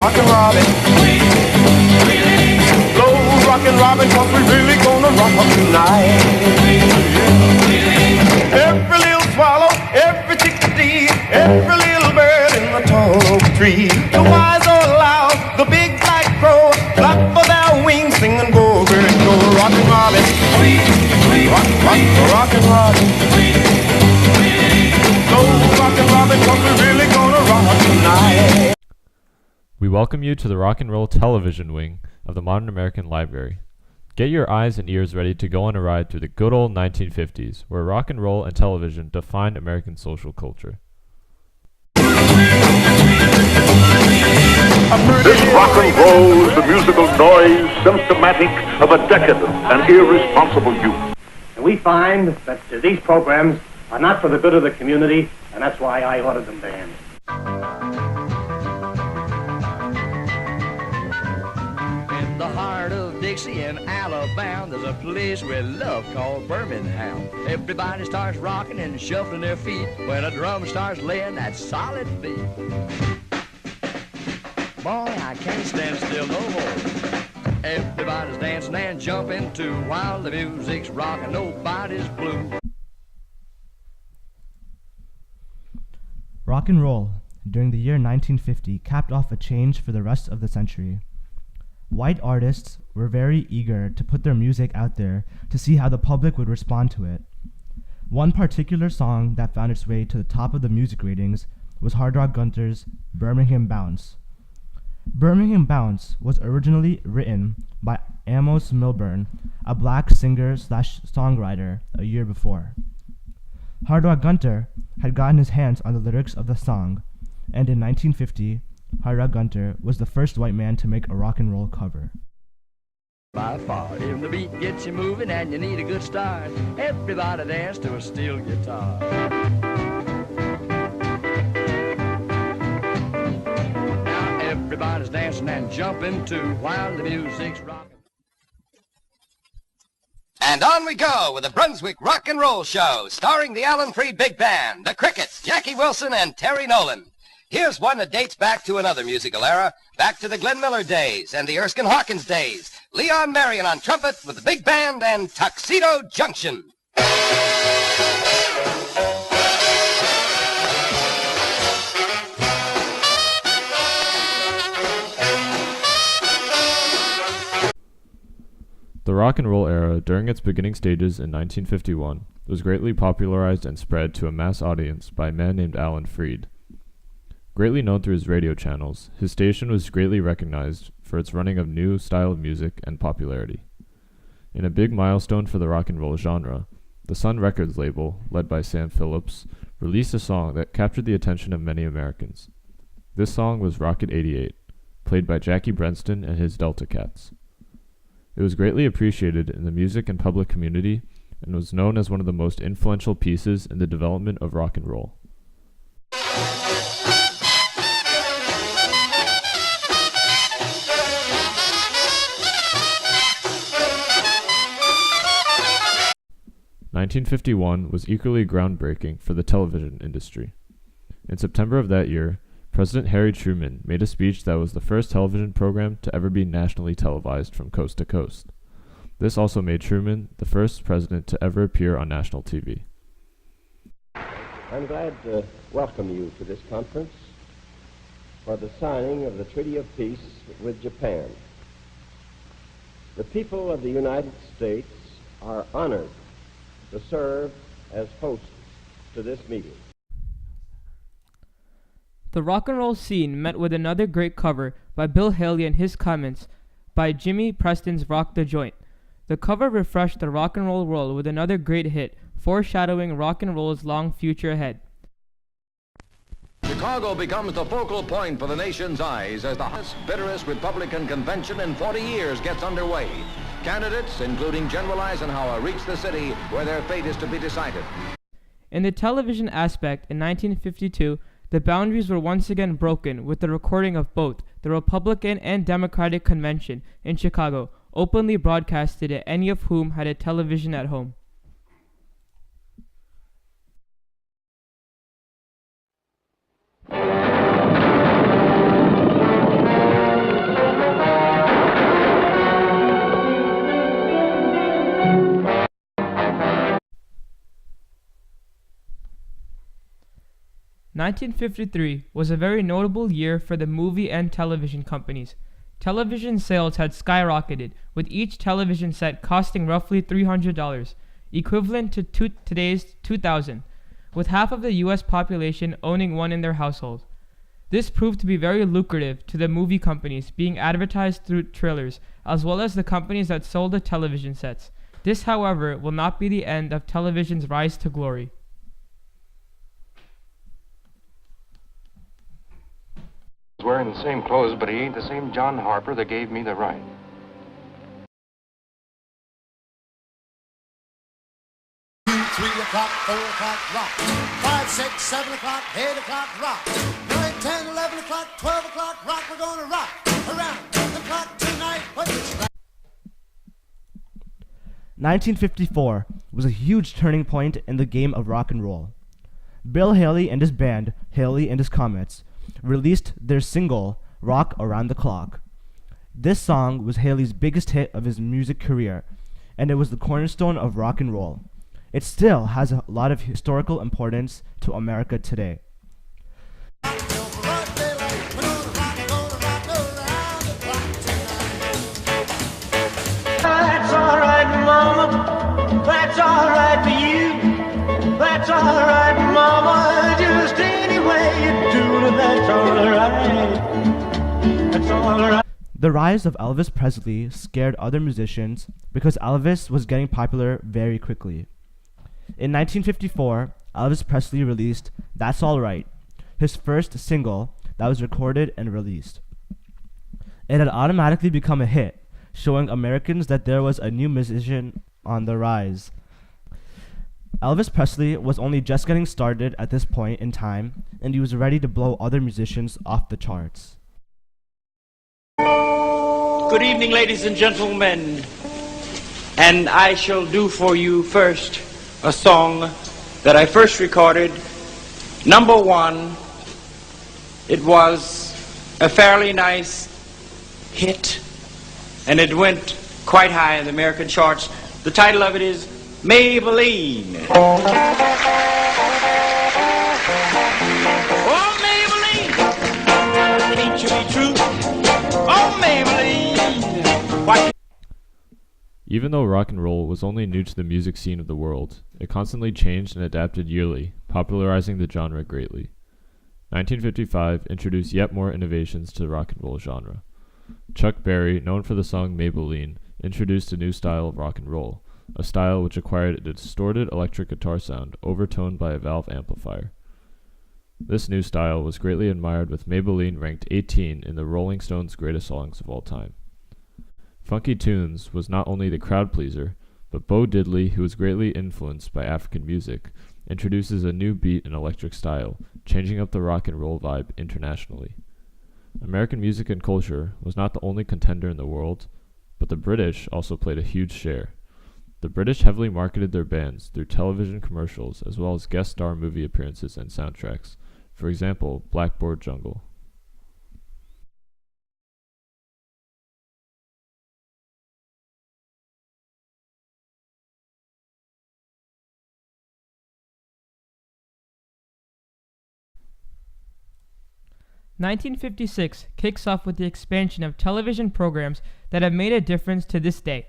Rockin' Robin, slow rockin' Robin, 'cause we really gonna rock tonight. Every little swallow, every chickadee, every little bird in the tall oak tree, the wise or loud, the big black crow, clap for their wings, sing and go, bird, go, rockin' Robin, rockin' Robin, slow rockin' Robin, 'cause we really gonna rock tonight. We welcome you to the Rock and Roll Television wing of the Modern American Library. Get your eyes and ears ready to go on a ride through the good old 1950s, where rock and roll and television defined American social culture. This rock and roll is the musical noise symptomatic of a decadent and irresponsible youth. And we find that these programs are not for the good of the community, and that's why I ordered them banned. In the heart of Dixie in Alabama, there's a place we love called Birmingham. Everybody starts rocking and shuffling their feet when a drum starts laying that solid beat. Boy, I can't stand still no more. Everybody's dancing and jumping too while the music's rocking, nobody's blue. Rock and roll, during the year 1950, capped off a change for the rest of the century. White artists were very eager to put their music out there to see how the public would respond to it. One particular song that found its way to the top of the music ratings was Hard Rock Gunter's Birmingham Bounce. Birmingham Bounce was originally written by Amos Milburn, a black singer/songwriter, a year before. Hard Rock Gunter had gotten his hands on the lyrics of the song, and in 1950, Hard Rock Gunter was the first white man to make a rock and roll cover. By far, if the beat gets you moving and you need a good start, everybody dance to a steel guitar. Now everybody's dancing and jumping too while the music's rocking. And on we go with the Brunswick Rock and Roll Show, starring the Alan Freed Big Band, the Crickets, Jackie Wilson, and Terry Nolan. Here's one that dates back to another musical era, back to the Glenn Miller days and the Erskine Hawkins days. Leon Marion on trumpet with the Big Band and Tuxedo Junction. 'The rock and roll era, during its beginning stages in 1951, was greatly popularized and spread to a mass audience by a man named Alan Freed. Greatly known through his radio channels, his station was greatly recognized for its running of new style of music and popularity. In a big milestone for the rock and roll genre, the Sun Records label, led by Sam Phillips, released a song that captured the attention of many Americans. This song was Rocket 88, played by Jackie Brenston and his Delta Cats. It was greatly appreciated in the music and public community and was known as one of the most influential pieces in the development of rock and roll. "1951 was equally groundbreaking for the television industry. In September of that year, President Harry Truman made a speech that was the first television program to ever be nationally televised from coast to coast. This also made Truman the first president to ever appear on national TV. I'm glad to welcome you to this conference for the signing of the Treaty of Peace with Japan. The people of the United States are honored to serve as hosts to this meeting. The rock and roll scene met with another great cover by Bill Haley and his comments by Jimmy Preston's Rock the Joint. The cover refreshed the rock and roll world with another great hit, foreshadowing rock and roll's long future ahead. Chicago becomes the focal point for the nation's eyes as the hottest, bitterest Republican convention in 40 years gets underway. Candidates, including General Eisenhower, reach the city where their fate is to be decided. In the television aspect, in 1952, the boundaries were once again broken with the recording of both the Republican and Democratic convention in Chicago, openly broadcasted to any of whom had a television at home. 1953 was a very notable year for the movie and television companies. Television sales had skyrocketed, with each television set costing roughly $300, equivalent to today's $2,000, with half of the U.S. population owning one in their household. This proved to be very lucrative to the movie companies being advertised through trailers, as well as the companies that sold the television sets. This, however, will not be the end of television's rise to glory. He's wearing the same clothes, but he ain't the same John Harper that gave me the right. Three o'clock, 4 o'clock, rock. 5, 6, 7 o'clock, 8 o'clock, rock. 9, 10, 11 o'clock, 12 o'clock, rock. We're gonna rock around the clock tonight. 1954 was a huge turning point in the game of rock and roll. Bill Haley and his band, Haley and His Comets, released their single, Rock Around the Clock. This song was Haley's biggest hit of his music career, and it was the cornerstone of rock and roll. It still has a lot of historical importance to America today. That's all right, Mama. That's all right for you. That's all right, Mama. Just any way you do it, that's all right. That's all right. The rise of Elvis Presley scared other musicians because Elvis was getting popular very quickly. In 1954, Elvis Presley released That's All Right, his first single that was recorded and released. It had automatically become a hit, showing Americans that there was a new musician on the rise. Elvis Presley was only just getting started at this point in time, and he was ready to blow other musicians off the charts. Good evening, ladies and gentlemen, and I shall do for you first a song that I first recorded, number one. It was a fairly nice hit, and it went quite high in the American charts. The title of it is Maybelline. Oh, Maybelline, can't you be true? Oh, Maybelline, why? Even though rock and roll was only new to the music scene of the world, it constantly changed and adapted yearly, popularizing the genre greatly. 1955 introduced yet more innovations to the rock and roll genre. Chuck Berry, known for the song Maybelline, introduced a new style of rock and roll, a style which acquired a distorted electric guitar sound overtoned by a valve amplifier. This new style was greatly admired, with Maybelline ranked 18 in the Rolling Stones' greatest songs of all time. Funky Tunes was not only the crowd pleaser, but Bo Diddley, who was greatly influenced by African music, introduces a new beat and electric style, changing up the rock and roll vibe internationally. American music and culture was not the only contender in the world, but the British also played a huge share. The British heavily marketed their bands through television commercials as well as guest star movie appearances and soundtracks. For example, Blackboard Jungle. "1956 kicks off with the expansion of television programs that have made a difference to this day.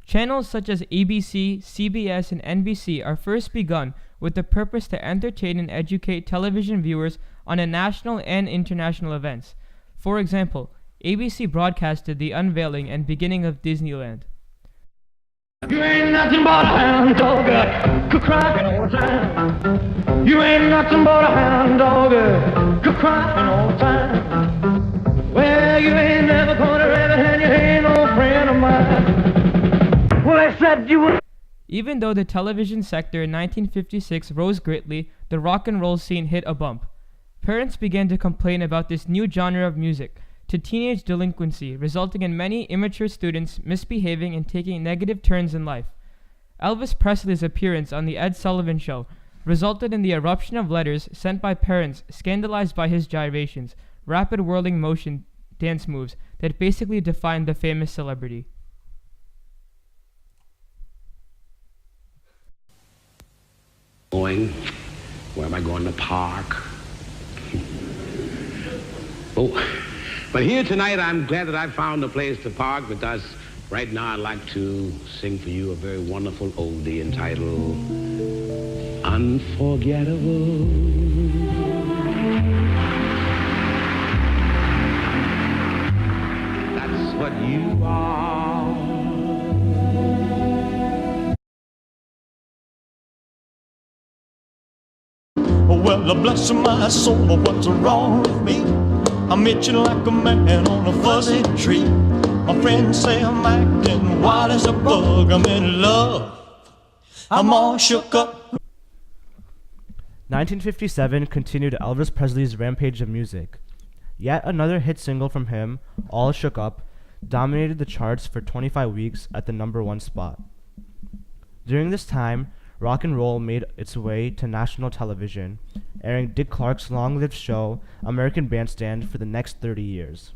Channels such as ABC, CBS, and NBC are first begun with the purpose to entertain and educate television viewers on a national and international events. For example, ABC broadcasted the unveiling and beginning of Disneyland. You ain't nothing but a hound dog, crying all the time. You ain't nothing but a hound dog, crying all the time. Well, you ain't never gonna rabbit and you ain't no friend of mine. Well, I said you would. Even though the television sector in 1956 rose greatly, the rock and roll scene hit a bump. Parents began to complain about this new genre of music, to teenage delinquency, resulting in many immature students misbehaving and taking negative turns in life. Elvis Presley's appearance on The Ed Sullivan Show resulted in the eruption of letters sent by parents scandalized by his gyrations, rapid whirling motion dance moves that basically defined the famous celebrity. Going? Where am I going to park? Oh, but here tonight, I'm glad that I found a place to park because right now I'd like to sing for you a very wonderful oldie entitled Unforgettable. That's what you are. Well, bless my soul, what's wrong with me? I'm itching like a man on a fuzzy tree. My friends say I'm acting wild as a bug. I'm in love. I'm all shook up. 1957 continued Elvis Presley's rampage of music. Yet another hit single from him, All Shook Up, dominated the charts for 25 weeks at the #1 spot. During this time, rock and roll made its way to national television, airing Dick Clark's long-lived show, American Bandstand, for the next 30 years.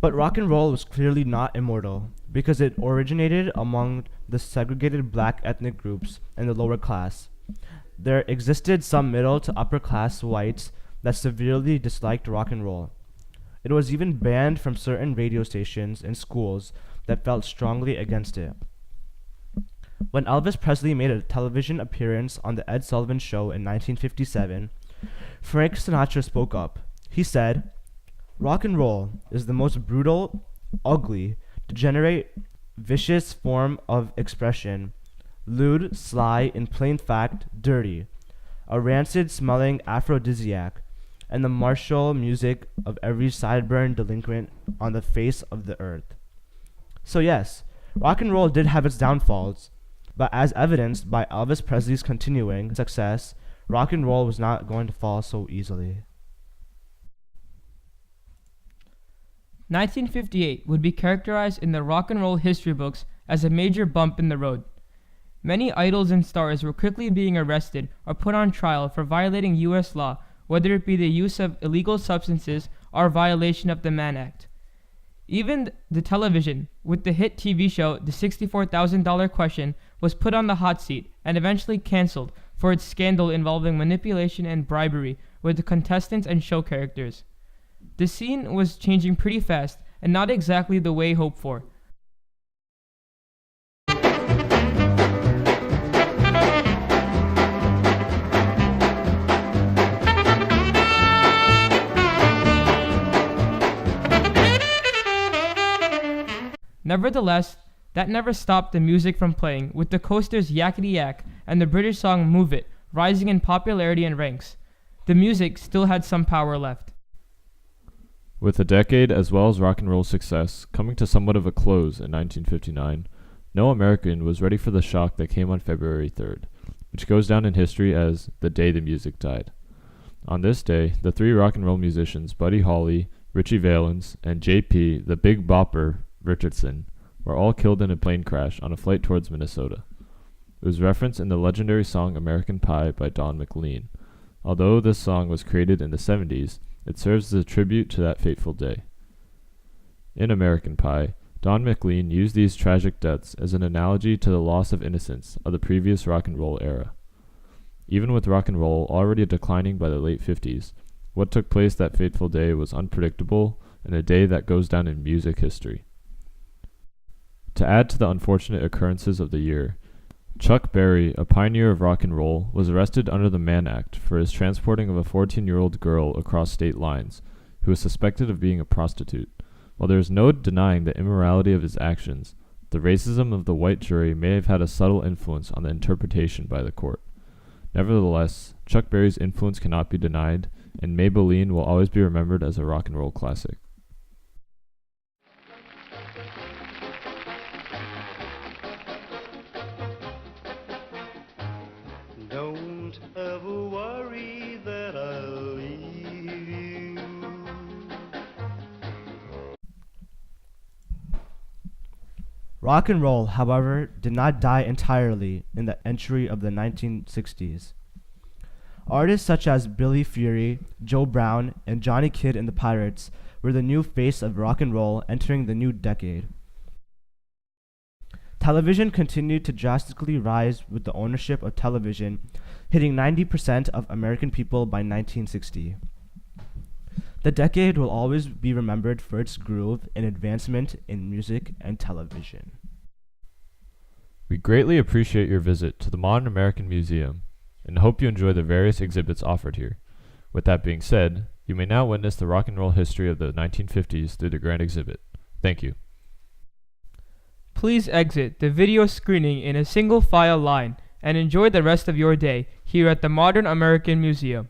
But rock and roll was clearly not immortal, because it originated among the segregated black ethnic groups and the lower class. There existed some middle to upper class whites that severely disliked rock and roll. It was even banned from certain radio stations and schools that felt strongly against it. When Elvis Presley made a television appearance on The Ed Sullivan Show in 1957, Frank Sinatra spoke up. He said, "Rock and roll is the most brutal, ugly, degenerate, vicious form of expression, lewd, sly, in plain fact, dirty, a rancid-smelling aphrodisiac, and the martial music of every sideburn delinquent on the face of the earth." So yes, rock and roll did have its downfalls, but as evidenced by Elvis Presley's continuing success, rock and roll was not going to fall so easily. 1958 would be characterized in the rock and roll history books as a major bump in the road. Many idols and stars were quickly being arrested or put on trial for violating U.S. law, whether it be the use of illegal substances or violation of the Mann Act. Even the television, with the hit TV show The $64,000 Question, was put on the hot seat and eventually canceled for its scandal involving manipulation and bribery with the contestants and show characters. The scene was changing pretty fast and not exactly the way hoped for. Nevertheless, that never stopped the music from playing, with the Coasters' Yakety Yak and the British song Move It rising in popularity and ranks. The music still had some power left. With a decade as well as rock and roll success coming to somewhat of a close in 1959, no American was ready for the shock that came on February 3rd, which goes down in history as the day the music died. On this day, the three rock and roll musicians Buddy Holly, Richie Valens, and J.P. the Big Bopper Richardson were all killed in a plane crash on a flight towards Minnesota. It was referenced in the legendary song American Pie by Don McLean. Although this song was created in the 70s, it serves as a tribute to that fateful day. In American Pie, Don McLean used these tragic deaths as an analogy to the loss of innocence of the previous rock and roll era. Even with rock and roll already declining by the late 50s, what took place that fateful day was unpredictable and a day that goes down in music history. To add to the unfortunate occurrences of the year, Chuck Berry, a pioneer of rock and roll, was arrested under the Mann Act for his transporting of a 14-year-old girl across state lines, who was suspected of being a prostitute. While there is no denying the immorality of his actions, the racism of the white jury may have had a subtle influence on the interpretation by the court. Nevertheless, Chuck Berry's influence cannot be denied, and Maybelline will always be remembered as a rock and roll classic. Don't ever worry that I'll leave you. Rock and roll, however, did not die entirely in the entry of the 1960s. Artists such as Billy Fury, Joe Brown, and Johnny Kidd and the Pirates were the new face of rock and roll entering the new decade. Television continued to drastically rise with the ownership of television, hitting 90% of American people by 1960. The decade will always be remembered for its groove and advancement in music and television. We greatly appreciate your visit to the Modern American Museum and hope you enjoy the various exhibits offered here. With that being said, you may now witness the rock and roll history of the 1950s through the Grand Exhibit. Thank you. Please exit the video screening in a single file line and enjoy the rest of your day here at the Modern American Museum.